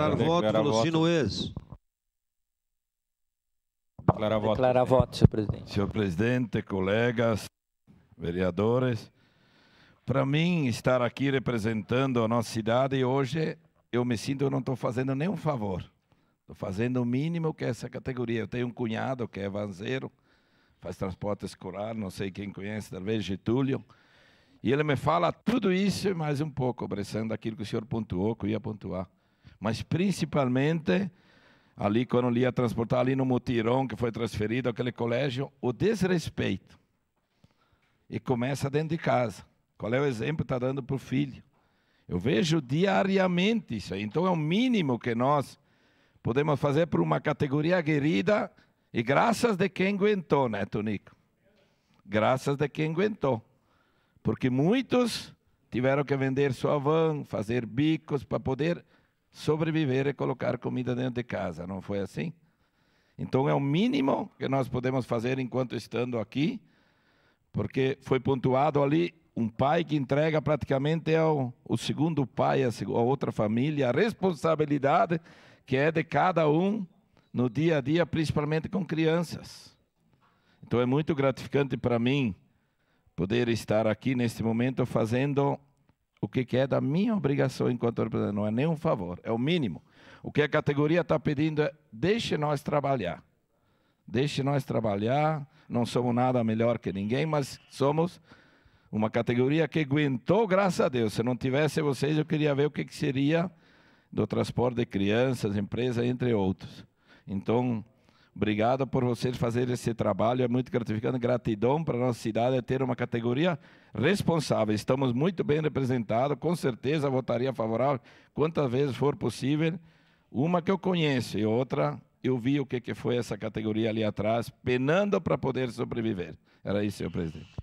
Declarar voto, Velocino Ex. Declarar voto, senhor presidente. Senhor presidente, colegas, vereadores, para mim estar aqui representando a nossa cidade hoje, eu me sinto que eu não estou fazendo nenhum favor. Estou fazendo o mínimo que é essa categoria. Eu tenho um cunhado que é vanzeiro, faz transporte escolar, não sei quem conhece, talvez Getúlio. E ele me fala tudo isso e mais um pouco, obedecendo aquilo que o senhor pontuou, que eu ia pontuar. Mas principalmente, ali quando ele ia transportar ali no mutirão que foi transferido àquele colégio, o desrespeito. E começa dentro de casa. Qual é o exemplo que está dando para o filho? Eu vejo diariamente isso aí. Então é o mínimo que nós podemos fazer por uma categoria aguerrida e graças de quem aguentou, né, Tonico? Graças de quem aguentou. Porque muitos tiveram que vender sua van, fazer bicos para poder sobreviver e colocar comida dentro de casa. Não foi assim? Então é o mínimo que nós podemos fazer enquanto estando aqui, porque foi pontuado ali um pai que entrega praticamente ao segundo pai, a outra família, a responsabilidade que é de cada um no dia a dia, principalmente com crianças. Então é muito gratificante para mim poder estar aqui neste momento fazendo o que é da minha obrigação enquanto representante. Não é nem um favor, é o mínimo. O que a categoria está pedindo é deixe nós trabalhar. Deixe nós trabalhar, não somos nada melhor que ninguém, mas somos uma categoria que aguentou, graças a Deus. Se não tivesse vocês, eu queria ver o que seria do transporte de crianças, empresas, entre outros. Então, obrigado por vocês fazerem esse trabalho, é muito gratificante. Gratidão para a nossa cidade ter uma categoria responsável. Estamos muito bem representados, com certeza votaria favorável, quantas vezes for possível. Uma que eu conheço e outra, eu vi o que foi essa categoria ali atrás, penando para poder sobreviver. Era isso, senhor presidente.